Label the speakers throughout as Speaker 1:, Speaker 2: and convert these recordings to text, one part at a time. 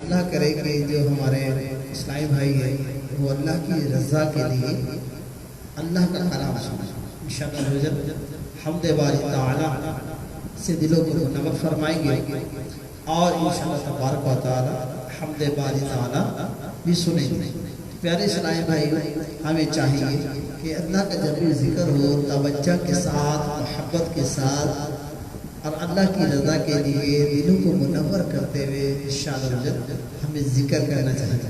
Speaker 1: اللہ کرے کہ جو ہمارے اسلامی بھائی ہیں وہ اللہ کی رضا کے لیے اللہ کا کلام سنیں انشاءاللہ حمد باری تعالی سے دلوں کو منور فرمائیں گے اور انشاءاللہ تبارک و تعالی حمد باری تعالی بھی سنیں گے۔ پیارے اسلامی بھائی، ہمیں چاہیے کہ اللہ کا جب بھی ذکر ہو توجہ کے ساتھ، محبت کے ساتھ اور اللہ کی رضا کے لیے دلوں کو منور کرتے ہوئے انشاءاللہ ہمیں ذکر کرنا چاہیے۔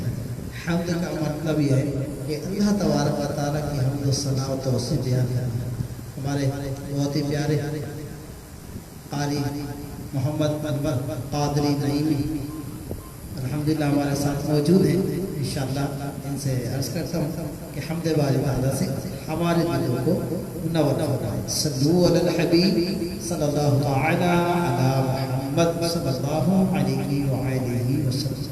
Speaker 1: حمد کا مطلب یہ ہے کہ اللہ تبارک و تعالیٰ کی حمد و ثنا و توصیف بیان کرنا۔ ہمارے بہت ہی پیارے قاری محمد انور قادری نعیمی الحمدللہ ہمارے ساتھ موجود ہیں، انشاءاللہ ان سے عرض کرتا ہوں کہ حمد باری تعالیٰ سے ہمارے دلوں کو منور فرمائے۔ صلو علی الحبیب صلی اللہ تعالی علی محمد صلی اللہ علیہ وآلہ وسلم۔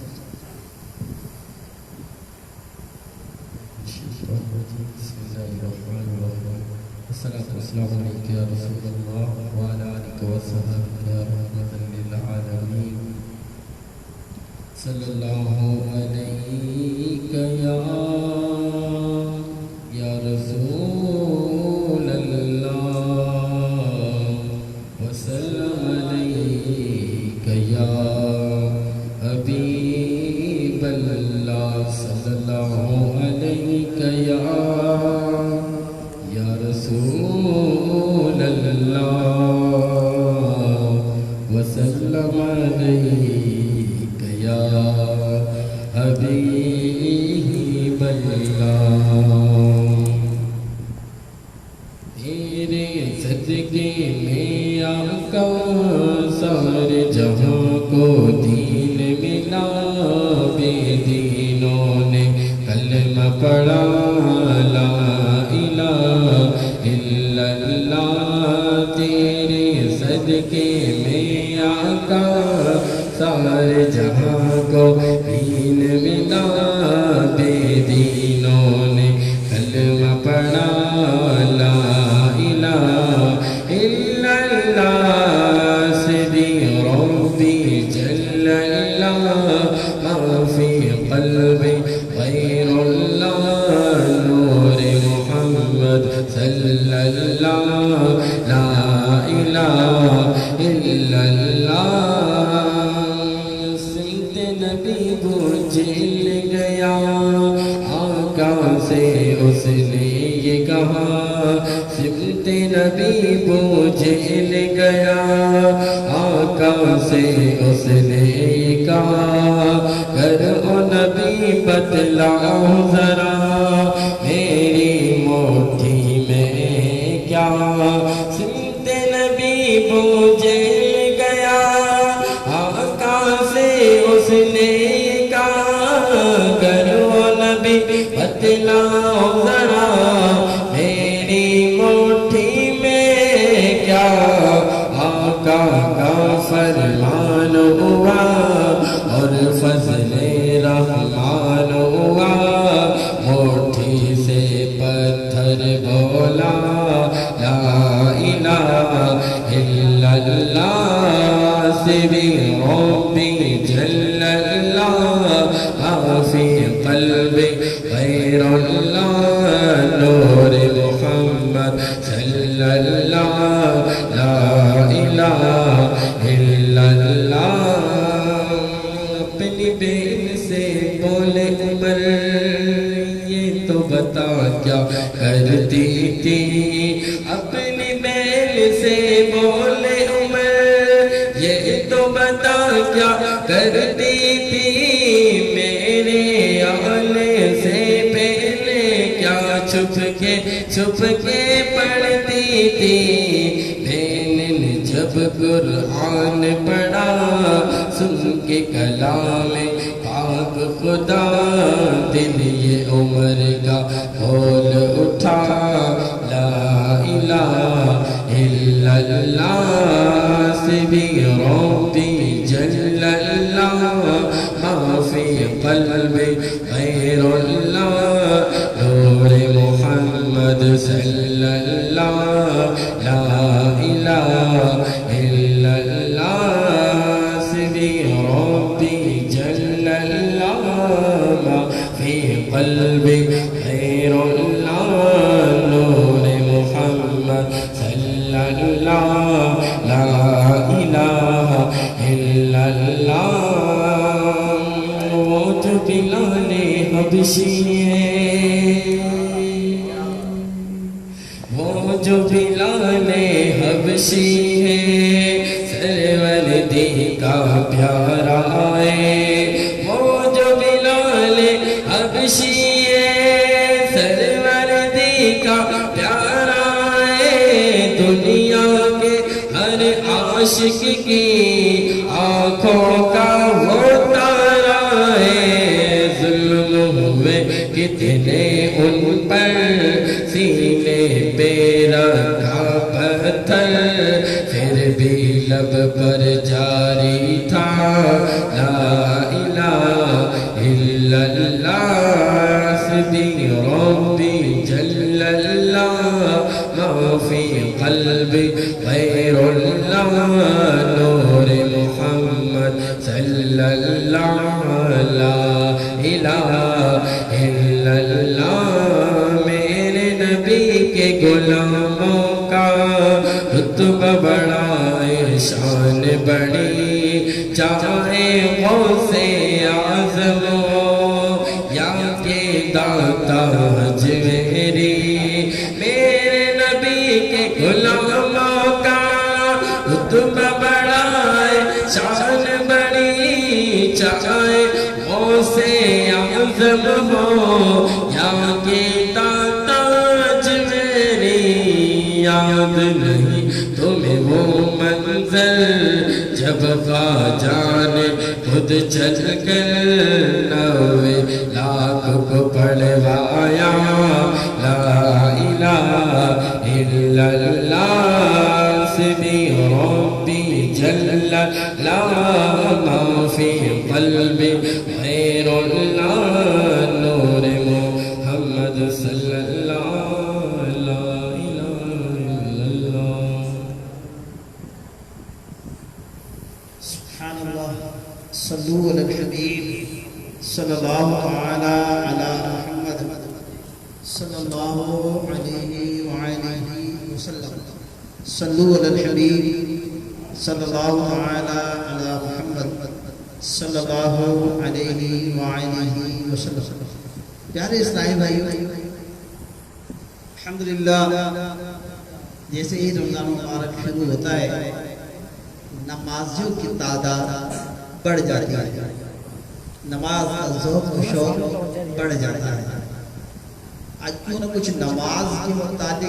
Speaker 2: بسم اللہ الرحمن الرحیم، والصلاة والسلام علیک یا رسول اللہ وعلی آلک وصحبہ یا رحمۃ للعالمین۔ صلی اللہ علیک یا رسول اللہ، وسلم علیک یا حبیب اللہ، صلی اللہ علیک یا رسول اللہ، وسلم علیک یا حبیب اللہ۔ تیرے صدقے میں آقا سارے جہاں کو دین ملا، بے دینوں نے کلمہ پڑھا، لا الہ الا اللہ۔ تیرے صدقے میں آقا سارے جہاں کو دین ملا، بے دینوں نے کلمہ پڑھا، لا الہ الا اللہ۔ سیدی ربی جل اللہ، ما فی قلبی غیر اللہ، نور محمد صلی اللہ، لا الہ الا اللہ۔ سنت نبی بجھل گیا، آقا سے اس نے یہ کہا، سمت نبی بجھل گیا، آقا سے اس نے یہ کہا، کر او نبی بتلاؤ ذرا میری مٹھی میں کیا۔ سمت نبی بجھل گیا، آقا سے اس نے کہا، کرو نبی بتلاؤ ذرا میری مٹھی میں کیا۔ آقا کا فرمان ہوا اور فضل رحمان ہوا، مٹھی سے پتھر بولا، لا الہ الا اللہ۔ سیدی ربی جل اللہ، ما فی قلبی غیر اللہ، نور محمد صلی اللہ، لا الہ الا اللہ۔ اپنی بین سے بولے عمر، یہ تو بتا کیا کرتی تھی۔ اپنی بین سے بولے عمر، یہ تو بتا کیا کرتی تھی۔ میرے آنے سے پہلے کیا چھپ کے پڑھتی تھی۔ بہن نے جب قرآن پڑھا، سن کے کلام پاک خدا، دل یہ عمر کا کھول اٹھا، لا الہ الا اللہ۔ سیدی ربی جل اللہ، ما فی قلبی غیر اللہ، نور محمد صلی اللہ، لا الہ الا اللہ۔ سیدی ربی جل ما فی قلبی غیر اللہ نور محمد صلی اللہ لا الہ الا اللہ وہ جو بلال حبشی ہے وہ جو بلال حبشی ہے سرور دی کا پیارا ہے وہ جو بلال حبشی ہے سرور دی کا پیارا ہے دنیا کے ہر عاشق کی آنکھوں کا وہ تارا ہے ظلم ہوئے کتنے ان پر سینے پہ رکھا پتھر پھر بھی لب پر جاری تھا لا الہ الا اللہ حسبی ربی جل اللہ ما فی قلبی غیر اللہ نور محمد صلی اللہ لا الہ الا اللہ میرے نبی کے غلاموں کا رتبہ بڑا شان بڑی چاہے غوث اعظم یا کہ داتا حجویری میرے نبی کے غلاموں کا رتبہ بڑا شان بڑی چاہے غوث اعظم ہو یا کہ داتا حجویری یاد نہیں تمہیں وہ منظر جب خواجہ نے خود چل کر 90 لاکھ کو پڑھوایا لا الہ الا اللہ حسبی ربی جل لا ما فی قلبی غیر اللہ نور محمد صلی اللہ
Speaker 1: صلو علی الحبیب صلی اللہ تعالی علی محمد صلی اللہ علیہ وآلہ وسلم صلو علی الحبیب صلی اللہ تعالی علی محمد صلی اللہ علیہ وآلہ وسلم پیارے اسلامی بھائیو الحمدللہ جیسے ہی رمضان مبارک شروع ہوتا ہے نمازیوں کی تعداد بڑھ جاتی ہے نماز کا ذوق و شوق بڑھ جاتا ہے آج کیوں نہ کچھ نماز کے متعلق